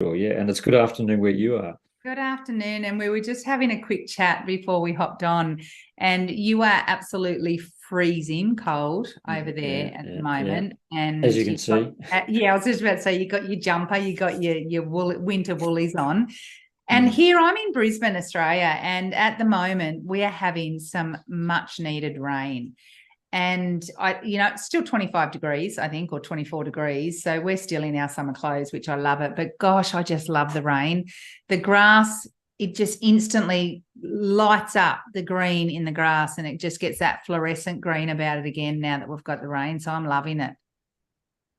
Sure, yeah, and it's good afternoon where you are. Good afternoon. And we were just having a quick chat before we hopped on, and you are absolutely freezing cold over there at the moment. As And you can see. I was just about to say, you got your jumper, you got your winter woolies on. And here I'm in Brisbane, Australia, and at the moment we are having some much needed rain. And it's still 25 degrees, I think, or 24 degrees. So we're still in our summer clothes, which I love it. But gosh, I just love the rain. The grass, it just instantly lights up the green in the grass, and it just gets that fluorescent green about it again now that we've got the rain. So I'm loving it.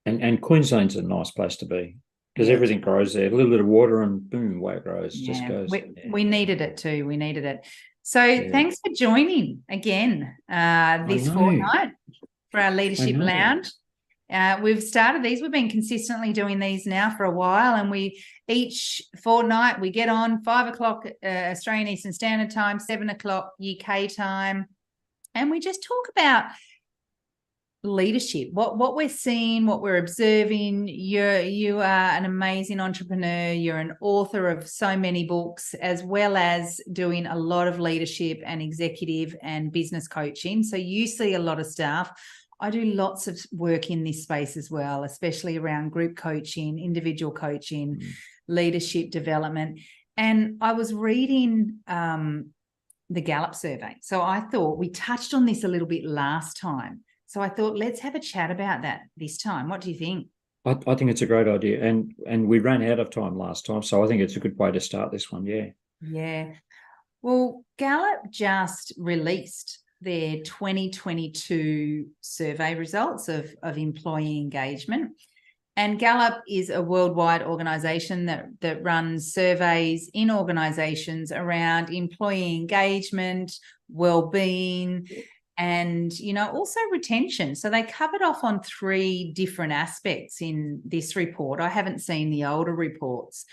And Queensland's a nice place to be because everything grows there. A little bit of water and boom, away it grows. Just goes. We needed it too. We needed it. So thanks for joining again this fortnight for our Leadership Lounge. We've started these. We've been consistently doing these now for a while, and we each fortnight we get on 5 o'clock Australian Eastern Standard Time, 7 o'clock UK time, and we just talk about leadership, what we're seeing, what we're observing. You are an amazing entrepreneur. You're an author of so many books, as well as doing a lot of leadership and executive and business coaching. So you see a lot of stuff. I do lots of work in this space as well, especially around group coaching, individual coaching, leadership development. And I was reading the Gallup survey. So I thought we touched on this a little bit last time. So I thought, let's have a chat about that this time. What do you think? I think it's a great idea. And we ran out of time last time. So I think it's a good way to start this one. Yeah. Yeah. Well, Gallup just released their 2022 survey results of employee engagement. And Gallup is a worldwide organisation that runs surveys in organisations around employee engagement, well-being, and, also retention. So they covered off on 3 different aspects in this report. I haven't seen the older reports.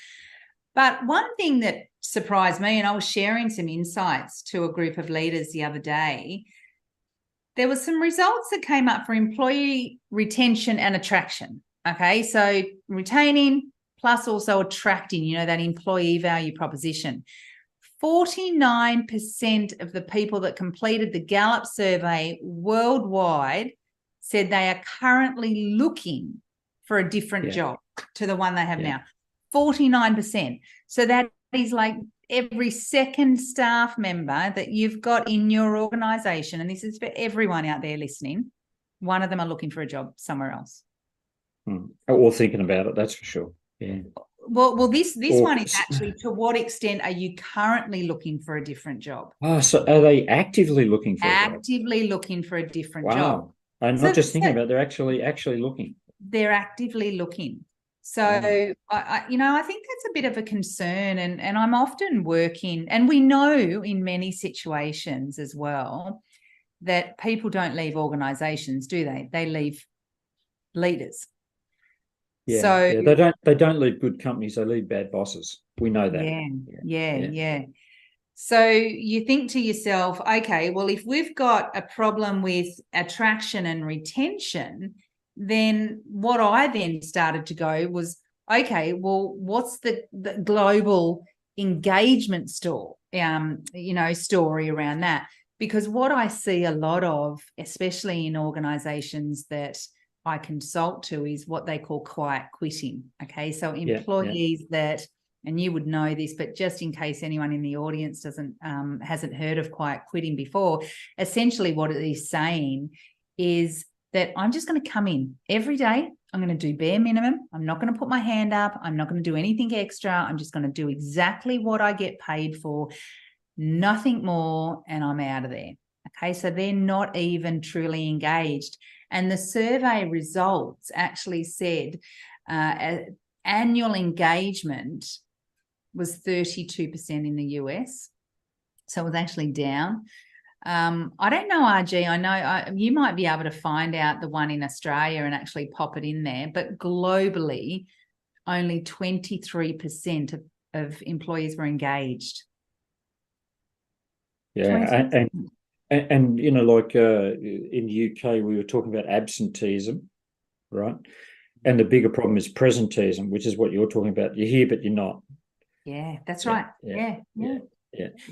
But one thing that surprised me, and I was sharing some insights to a group of leaders the other day, there were some results that came up for employee retention and attraction. Okay, so retaining plus also attracting, that employee value proposition. 49% of the people that completed the Gallup survey worldwide said they are currently looking for a different job to the one they have now. 49%. So that is like every second staff member that you've got in your organisation, and this is for everyone out there listening, one of them are looking for a job somewhere else. Or thinking about it, that's for sure. Yeah. Well, this one is actually, to what extent are you currently looking for a different job? Oh, so are they actively looking for actively looking for a different job? And not just thinking about it, they're actually looking. They're actively looking. So I think that's a bit of a concern, and I'm often working, and we know in many situations as well that people don't leave organizations, do they? They leave leaders. They don't leave good companies, they leave bad bosses. We know that. Yeah. So you think to yourself, okay, well, if we've got a problem with attraction and retention, then what I then started to go was, okay, well, what's the global engagement story around that? Because what I see a lot of, especially in organizations that I consult to, is what they call quiet quitting. Okay, so employees that, and you would know this, but just in case anyone in the audience hasn't heard of quiet quitting before, essentially what it is saying is that I'm just going to come in every day. I'm going to do bare minimum. I'm not going to put my hand up. I'm not going to do anything extra. I'm just going to do exactly what I get paid for, nothing more, and I'm out of there. Okay, so they're not even truly engaged. And the survey results actually said annual engagement was 32% in the US. So it was actually down. I don't know, RG. I know you might be able to find out the one in Australia and actually pop it in there. But globally, only 23% of employees were engaged. Yeah, and like in the UK, we were talking about absenteeism, right? And the bigger problem is presenteeism, which is what you're talking about. You're here, but you're not. Yeah, that's right. Yeah.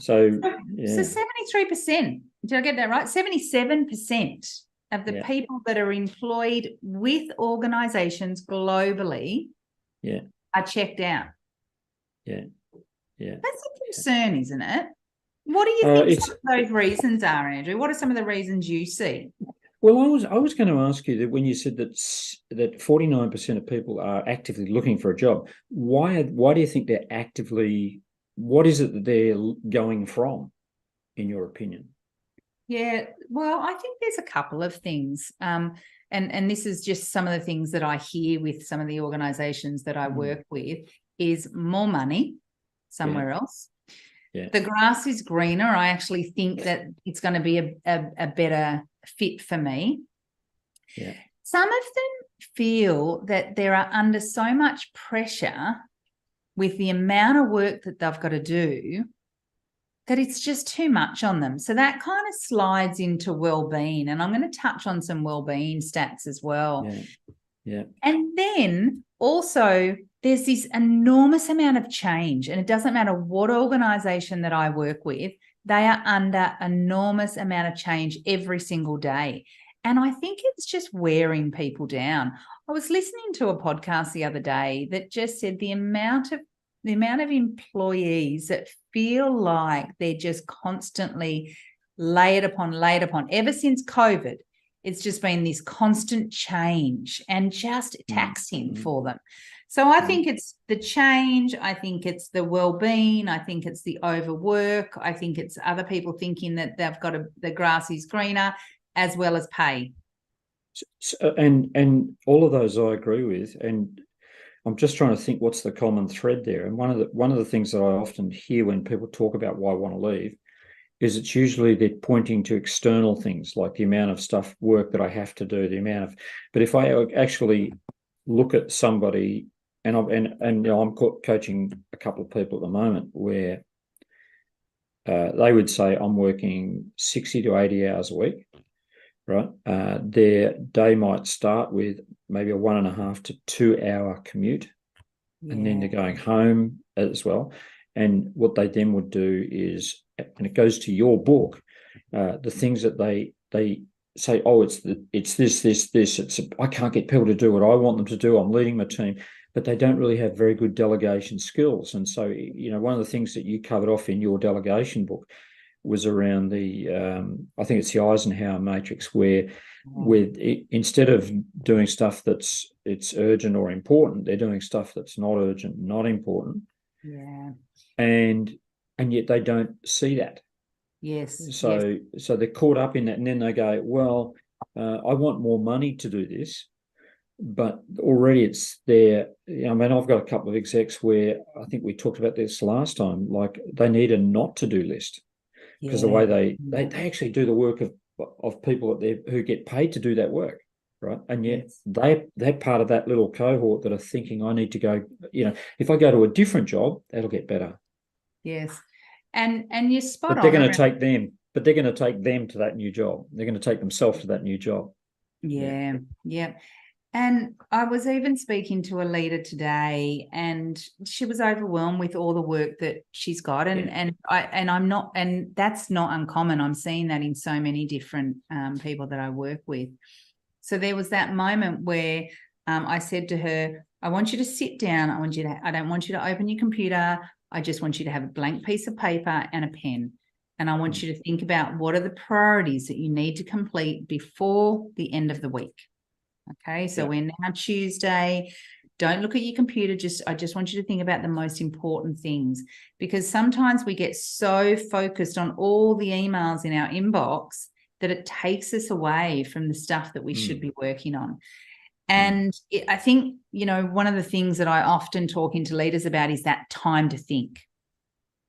So 73%, did I get that right? 77% of the people that are employed with organizations globally are checked out. Yeah. That's a concern, isn't it? What do you think some of those reasons are, Andrew? What are some of the reasons you see? Well, I was going to ask you that when you said that 49% of people are actively looking for a job, why do you think they're actively? What is it that they're going from, in your opinion? Yeah, well, I think there's a couple of things, and this is just some of the things that I hear with some of the organisations that I work with is more money somewhere else. Yeah. The grass is greener. I actually think that it's going to be a better fit for me. Yeah. Some of them feel that they are under so much pressure with the amount of work that they've got to do that it's just too much on them. So that kind of slides into well-being, and I'm going to touch on some well-being stats as well. Yeah. And then also there's this enormous amount of change, and it doesn't matter what organisation that I work with, they are under enormous amount of change every single day. And I think it's just wearing people down. I was listening to a podcast the other day that just said the amount of employees that feel like they're just constantly laid upon, ever since COVID. It's just been this constant change and just taxing for them. So I think it's the change. I think it's the well-being. I think it's the overwork. I think it's other people thinking that they've got the grass is greener, as well as pay. And all of those I agree with. And I'm just trying to think what's the common thread there. And one of the things that I often hear when people talk about why I want to leave is it's usually they're pointing to external things like the amount of work that I have to do, but if I actually look at somebody, and I'm coaching a couple of people at the moment where they would say I'm working 60 to 80 hours a week, right? Their day might start with maybe a 1.5 to 2 hour commute, and then they're going home as well. And what they then would do is, and it goes to your book, the things that they say, oh, it's this. I can't get people to do what I want them to do. I'm leading my team, but they don't really have very good delegation skills. And so, one of the things that you covered off in your delegation book was around I think it's the Eisenhower matrix, where instead of doing stuff it's urgent or important, they're doing stuff that's not urgent, not important. Yeah. And yet they don't see that. Yes. So they're caught up in that, and then they go, well, I want more money to do this, but already it's there. I mean, I've got a couple of execs where I think we talked about this last time, like they need a not to do list, because the way they actually do the work of people who get paid to do that work. Right. And yet they're part of that little cohort that are thinking, I need to go, if I go to a different job, that'll get better. Yes. And you're spot on. But they're going to take them to that new job. They're going to take themselves to that new job. Yeah. And I was even speaking to a leader today, and she was overwhelmed with all the work that she's got. And that's not uncommon. I'm seeing that in so many different people that I work with. So there was that moment where I said to her, I want you to sit down. I don't want you to open your computer. I just want you to have a blank piece of paper and a pen. And I want you to think about what are the priorities that you need to complete before the end of the week. Okay, so we're now Tuesday. Don't look at your computer. I just want you to think about the most important things, because sometimes we get so focused on all the emails in our inbox that it takes us away from the stuff that we should be working on. And I think, one of the things that I often talk into leaders about is that time to think.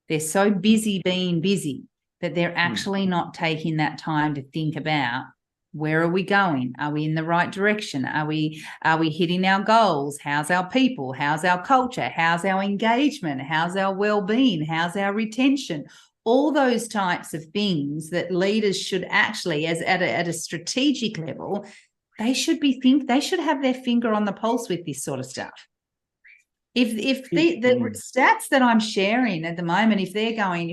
They're so busy being busy that they're actually not taking that time to think about, where are we going? Are we in the right direction? Are we hitting our goals? How's our people? How's our culture? How's our engagement? How's our well-being? How's our retention? All those types of things that leaders should actually, as at a strategic level, they should have their finger on the pulse with this sort of stuff. If the stats that I'm sharing at the moment, if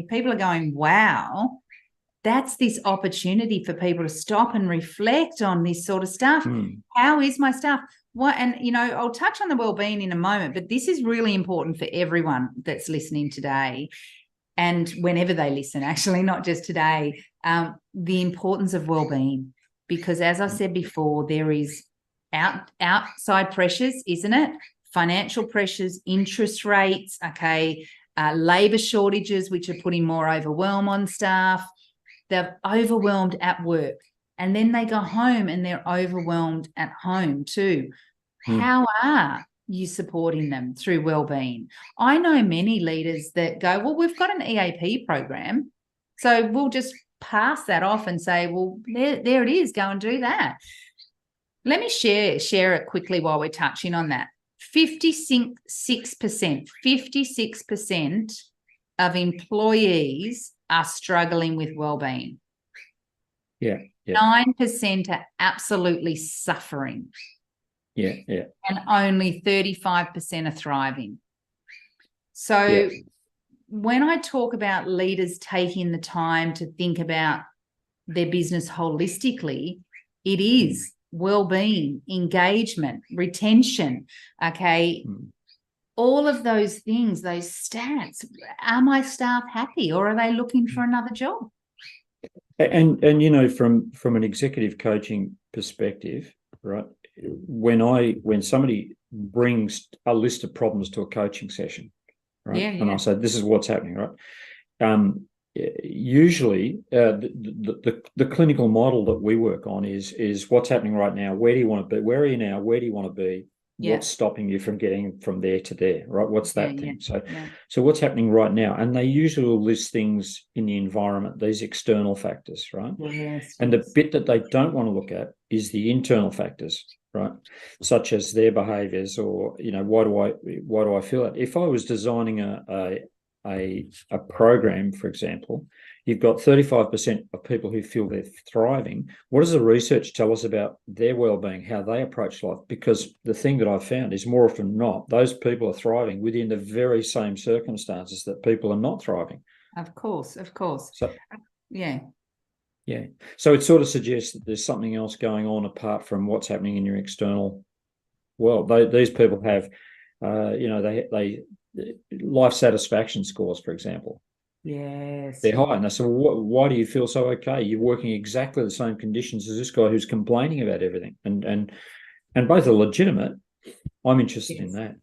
people are going, wow, that's this opportunity for people to stop and reflect on this sort of stuff. How is my stuff? What? And, I'll touch on the wellbeing in a moment, but this is really important for everyone that's listening today and whenever they listen, actually, not just today, the importance of wellbeing, because as I said before, there is outside pressures, isn't it? Financial pressures, interest rates, labor shortages, which are putting more overwhelm on staff. They're overwhelmed at work, and then they go home and they're overwhelmed at home too. How are you supporting them through wellbeing? I know many leaders that go, well, we've got an EAP program, so we'll just pass that off and say, well, there it is, go and do that. Let me share it quickly while we're touching on that. 56% of employees are struggling with wellbeing. Yeah. 9% are absolutely suffering. Yeah. And only 35% are thriving. So when I talk about leaders taking the time to think about their business holistically, it is well-being, engagement, retention, all of those things, those stats. Are my staff happy, or are they looking for another job? And from an executive coaching perspective, right, when somebody brings a list of problems to a coaching session, right, and I say, this is what's happening, right, usually the clinical model that we work on is what's happening right now. Where do you want to be? Where are you now? Where do you want to be? What's stopping you from getting from there to there, right? What's that thing? So what's happening right now? And they usually will list things in the environment, these external factors, right? And the bit that they don't want to look at is the internal factors, right? Such as their behaviors, or why do I feel it? If I was designing a program, for example, you've got 35% of people who feel they're thriving. What does the research tell us about their well-being, how they approach life? Because the thing that I've found is, more often than not, those people are thriving within the very same circumstances that people are not thriving. Of course. So, yeah. So it sort of suggests that there's something else going on apart from what's happening in your external world. These people have, they life satisfaction scores, for example. Yes. They're high. And they say, well, why do you feel so okay? You're working exactly the same conditions as this guy who's complaining about everything. And both are legitimate. I'm interested in that.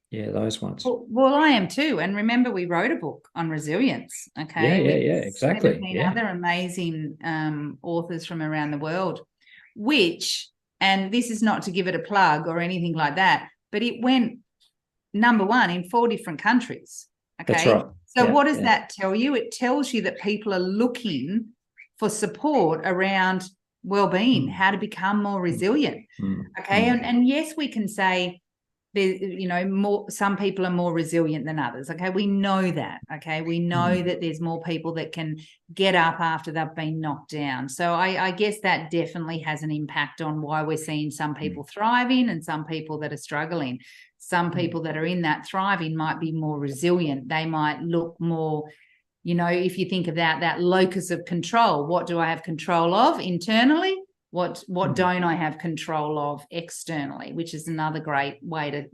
Yeah, those ones. Well, I am too. And remember, we wrote a book on resilience. Okay. Yeah, exactly. Other amazing authors from around the world, and this is not to give it a plug or anything like that, but it went number one in 4 different countries. Okay. That's right. So what does that tell you? It tells you that people are looking for support around well-being, how to become more resilient. Okay. And yes, we can say, some people are more resilient than others. Okay. We know that. Okay. We know that there's more people that can get up after they've been knocked down. So I guess that definitely has an impact on why we're seeing some people thriving and some people that are struggling. Some people that are in that thriving might be more resilient. They might look more, if you think about that locus of control, what do I have control of internally? What don't I have control of externally? Which is another great way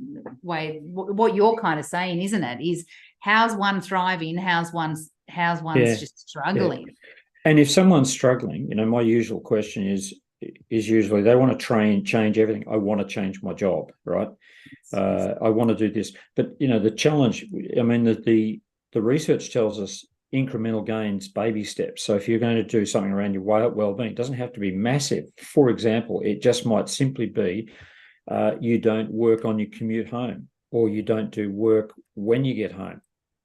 what you're kind of saying, isn't it? Is how's one thriving? How's one's just struggling? Yeah. And if someone's struggling, my usual question is usually they want to change everything. I want to change my job, right? I want to do this, but the challenge. I mean, the research tells us incremental gains, baby steps. So if you're going to do something around your well-being, it doesn't have to be massive. For example, it just might simply be you don't work on your commute home, or you don't do work when you get home.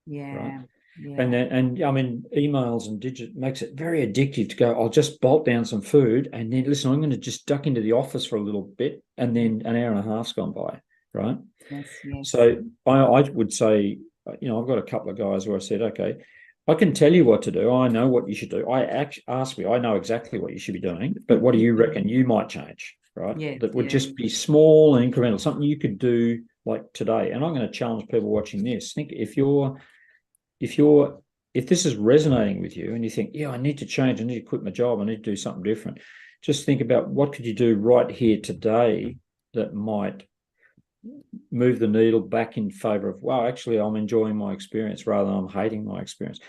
Yeah. Right? Yeah. And I mean, emails and digital makes it very addictive to go, I'll just bolt down some food and then listen, I'm going to just duck into the office for a little bit, and then an hour and a half's gone by, right? Yes. So I would say, I've got a couple of guys where I said, okay, I can tell you what to do. I know what you should do. I know exactly what you should be doing, but what do you reckon you might change? right? Yeah, That would just be small and incremental, something you could do like today. And I'm going to challenge people watching this. Think if this is resonating with you and you think, yeah, I need to change, I need to quit my job, I need to do something different. Just think about what could you do right here today that might move the needle back in favor of, wow, actually, I'm enjoying my experience rather than I'm hating my experience.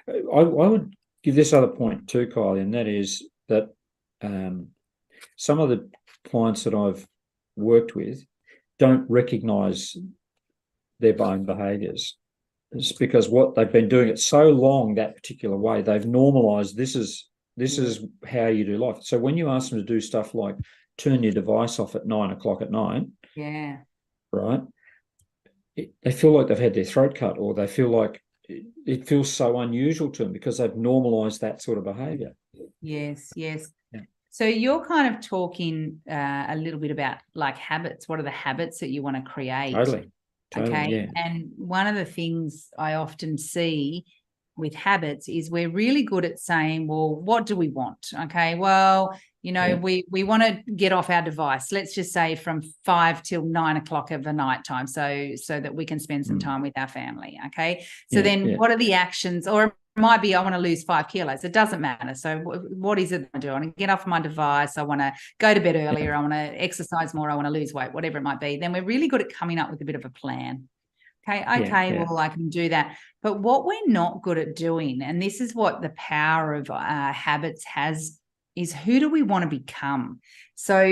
I would give this other point too, Kylie, and that is that some of the clients that I've worked with don't recognize their own behaviors. It's because what they've been doing it so long that particular way, they've normalized this is how you do life. So when you ask them to do stuff like turn your device off at 9 o'clock at night, right, they feel like they've had their throat cut, or they feel like it feels so unusual to them because they've normalized that sort of behavior. Yes. Yeah. So you're kind of talking a little bit about like habits. What are the habits that you want to create? Totally, okay. Yeah. And one of the things I often see with habits is we're really good at saying, well, what do we want? Okay, well, we want to get off our device, let's just say from 5 till 9 o'clock of the night time, so that we can spend some time with our family. Okay, so then what are the actions? Or it might be I want to lose 5 kilos. It doesn't matter. So what is it I do? I want to get off my device. I want to go to bed earlier. I want to exercise more. I want to lose weight, whatever it might be. Then we're really good at coming up with a bit of a plan. Okay, well, I can do that. But what we're not good at doing, and this is what the power of habits has, is who do we want to become? So,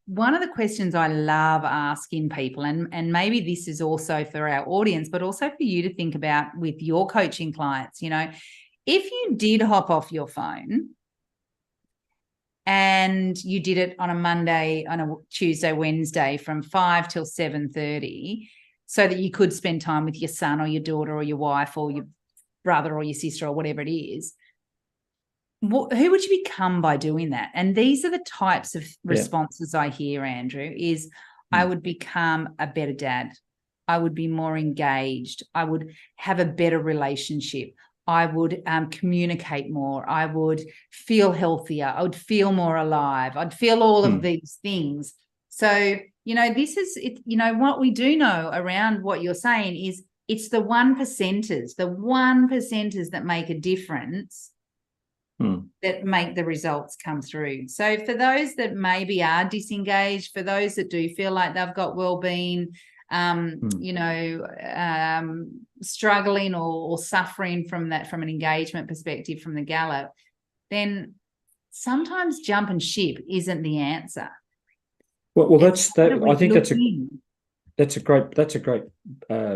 one of the questions I love asking people, and maybe this is also for our audience, but also for you to think about with your coaching clients, if you did hop off your phone and you did it on a Monday, on a Tuesday, Wednesday from 5 till 7:30, so that you could spend time with your son or your daughter or your wife or your brother or your sister or whatever it is, who would you become by doing that? And these are the types of responses I hear, Andrew, is I would become a better dad. I would be more engaged. I would have a better relationship. I would communicate more. I would feel healthier. I would feel more alive. I'd feel all of these things. So, this is it. What we do know around what you're saying is it's the 1%ers that make a difference, that make the results come through. So for those that maybe are disengaged, for those that do feel like they've got well-being, struggling or suffering from that, from an engagement perspective from the Gallup, then sometimes jumping ship isn't the answer. Well, that's that. I think that's a great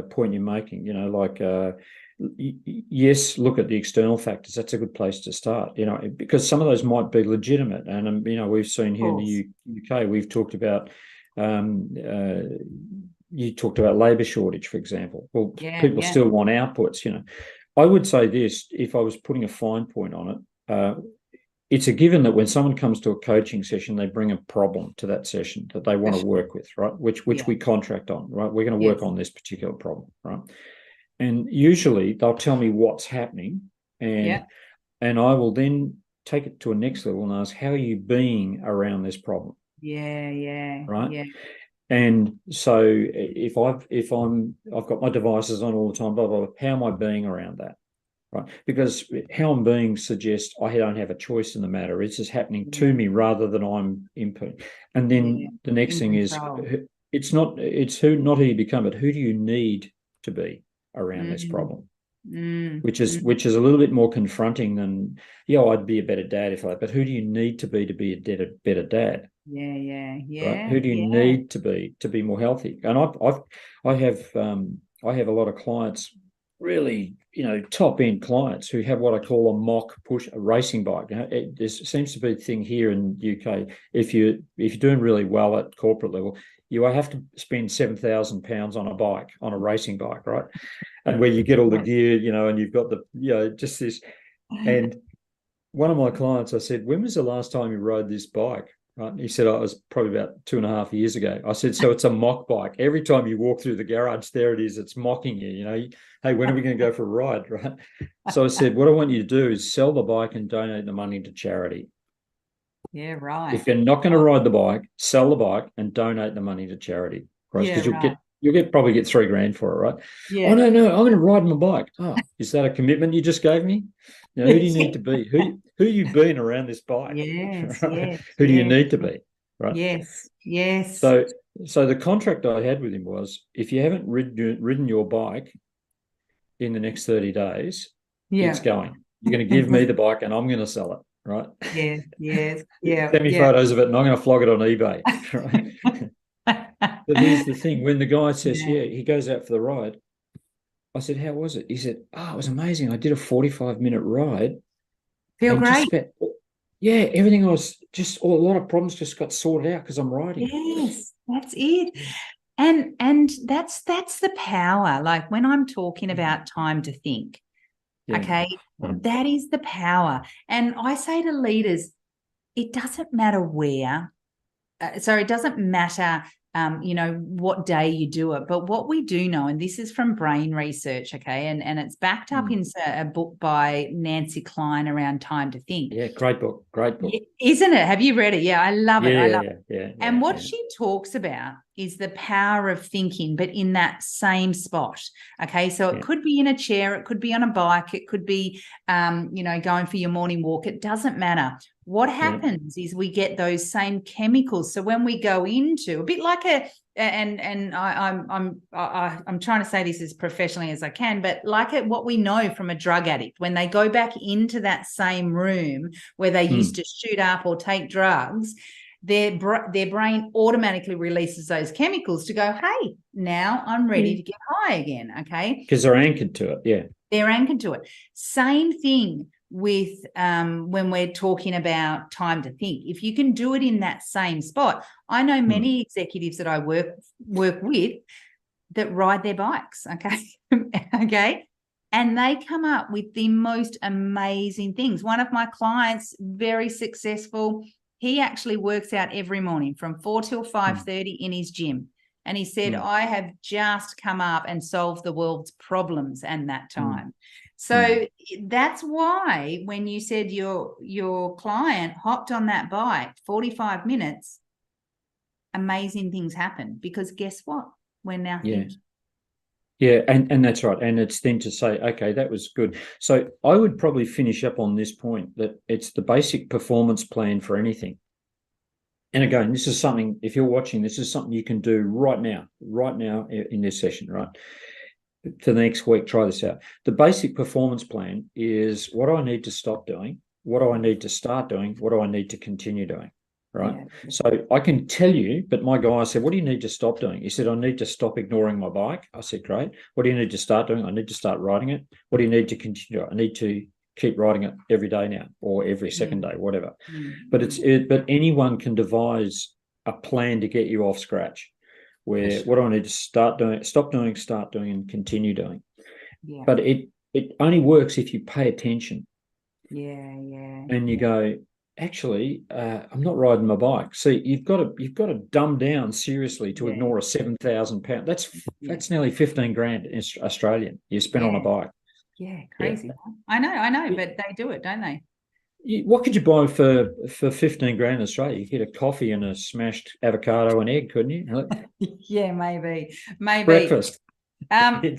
point you're making. Yes, look at the external factors. That's a good place to start. Because some of those might be legitimate, and we've seen here in the UK. We've talked about. You talked about labour shortage, for example. Well, people still want outputs. I would say this: if I was putting a fine point on it. It's a given that when someone comes to a coaching session, they bring a problem to that session that they want to work with, right? Which we contract on, right? We're going to work on this particular problem, right? And usually they'll tell me what's happening, and I will then take it to a next level and ask, how are you being around this problem? Right. Yeah. And so if I've got my devices on all the time, blah, blah, blah, how am I being around that? Right, because how I'm being suggests I don't have a choice in the matter. It's just happening to me rather than I'm input. And then the next thing control. It's not who you become, but who do you need to be around this problem? Which is a little bit more confronting than I'd be a better dad if but who do you need to be a better dad? Right? Who do you need to be more healthy? And I have a lot of clients, really, top end clients who have what I call a mock push, a racing bike. There seems to be a thing here in UK. If you're doing really well at corporate level, you have to spend £7,000 on a bike, on a racing bike, right? And where you get all the gear, and you've got the, just this. And one of my clients, I said, when was the last time you rode this bike? Right? He said, it was probably about 2.5 years ago. I said, so it's a mock bike. Every time you walk through the garage, there it is. It's mocking you, Hey, when are we going to go for a ride, right? So I said, what I want you to do is sell the bike and donate the money to charity. Yeah, right. If you're not going to ride the bike, sell the bike and donate the money to charity, right? Yeah, Because right. you'll probably get $3,000 for it, right? Yeah. Oh no, I'm going to ride my bike. Oh, is that a commitment you just gave me? Now, who do you need to be? Who you been around this bike? Yes, Right? yes, Who do you yes, need to be? Right. yes, yes. So the contract I had with him was, if you haven't ridden your bike in the next 30 days, it's Yeah. going. You're going to give me the bike and I'm going to sell it, right? Yes, yes, yeah, Send me yeah. photos of it and I'm going to flog it on eBay, right? But here's the thing: when the guy says, Yeah. "Yeah," he goes out for the ride. I said, "How was it?" He said, "Oh, it was amazing. I did a 45-minute ride Feel and just great. about, yeah, everything was just, a lot of problems just got sorted out because I'm riding." Yes, that's it. And that's the power. Like when I'm talking about time to think, Yeah. okay, that is the power. And I say to leaders, it doesn't matter where, it doesn't matter, what day you do it. But what we do know, and this is from brain research, okay, and it's backed up in a book by Nancy Klein around time to think. Yeah, great book. Isn't it? Have you read it? Yeah, I love it. I love it. Yeah. And what she talks about is the power of thinking, but in that same spot. Okay. So it could be in a chair, it could be on a bike, it could be, going for your morning walk. It doesn't matter. What happens is we get those same chemicals. So when we go into a bit like I'm trying to say this as professionally as I can, but like what we know from a drug addict, when they go back into that same room where they used to shoot up or take drugs, their brain automatically releases those chemicals to go, hey, now I'm ready to get high again. Okay. Because they're anchored to it. Yeah. They're anchored to it. Same thing with when we're talking about time to think. If you can do it in that same spot, I know many executives that I work with that ride their bikes. Okay. Okay. And they come up with the most amazing things. One of my clients, very successful, he actually works out every morning from 4 till 5:30 in his gym. And he said, I have just come up and solved the world's problems in that time. So that's why when you said your client hopped on that bike 45 minutes, amazing things happen, because guess what? We're now thinking. Yeah, and that's right. And it's then to say, okay, that was good. So I would probably finish up on this point, that it's the basic performance plan for anything. And again, this is something, if you're watching, this is something you can do right now in this session, right? To the next week, try this out. The basic performance plan is, what do I need to stop doing? What do I need to start doing? What do I need to continue doing? Right. Yeah. So I can tell you, but my guy said, what do you need to stop doing? He said, I need to stop ignoring my bike. I said, great. What do you need to start doing? I need to start riding it. What do you need to continue? I need to keep riding it every day now, or every second day, whatever. But anyone can devise a plan to get you off scratch, where what do I need to start doing, stop doing, start doing, and continue doing. Yeah. But it only works if you pay attention. Yeah. And you go, actually, I'm not riding my bike. See, you've got to dumb down seriously to ignore a 7,000 pound. That's nearly 15 grand in Australian you spend on a bike. Yeah, crazy. Yeah. I know, but they do it, don't they? What could you buy for 15 grand in Australia? You could get a coffee and a smashed avocado and egg, couldn't you? Yeah, maybe. Breakfast. Let me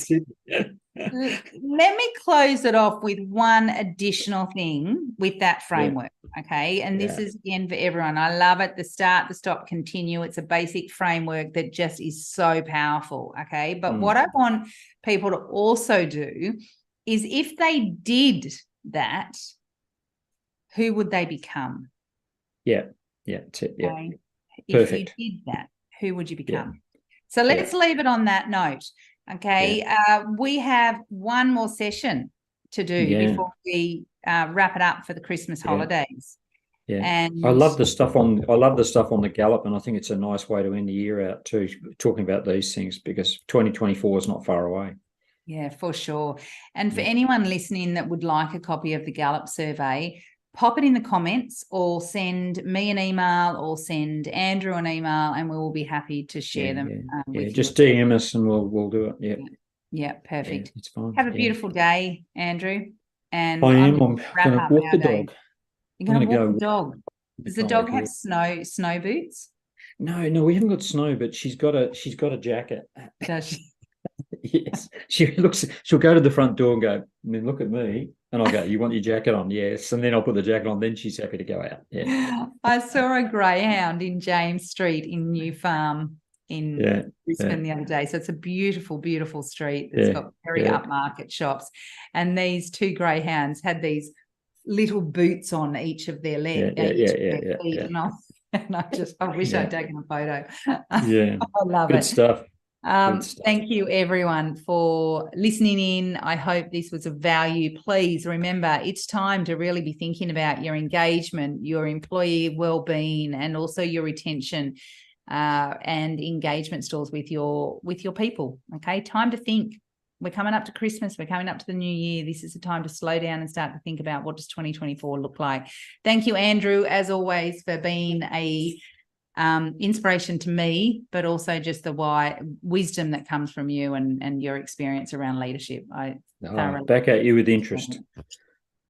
close it off with one additional thing with that framework. Okay. And this is again for everyone. I love it. The start, the stop, continue. It's a basic framework that just is so powerful. Okay. But what I want people to also do is, if they did that, who would they become? Yeah. That's it. Yeah. Okay? Perfect. If you did that, who would you become? Yeah. So let's leave it on that note. Okay. Yeah. We have one more session to do before we wrap it up for the Christmas holidays. Yeah. And I love the stuff on the Gallup, and I think it's a nice way to end the year out too, talking about these things, because 2024 is not far away. Yeah, for sure. And for anyone listening that would like a copy of the Gallup survey, pop it in the comments, or send me an email, or send Andrew an email, and we will be happy to share them. With you. Just DM us and we'll do it. Yeah, perfect. Yeah, it's fine. Have a beautiful day, Andrew. And I'm going to walk the dog. You're going to walk the dog. Does the dog have snow boots? No, we haven't got snow, but she's got a jacket. Does she? Yes. She'll go to the front door and go, and then look at me. And I'll go, you want your jacket on? Yes. And then I'll put the jacket on. Then she's happy to go out. Yeah. I saw a greyhound in James Street in New Farm in Brisbane the other day. So it's a beautiful, beautiful street. It's got very upmarket shops. And these two greyhounds had these little boots on each of their legs, feet. And I wish I'd taken a photo. Yeah. I love Good it. stuff. Thank you, everyone, for listening in. I hope this was of value. Please remember, it's time to really be thinking about your engagement, your employee well-being, and also your retention and engagement scores with your people. Okay, time to think. We're coming up to Christmas. We're coming up to the new year. This is the time to slow down and start to think about what does 2024 look like. Thank you, Andrew, as always, for being a inspiration to me, but also just the wisdom that comes from you and your experience around leadership. Back at you with interest.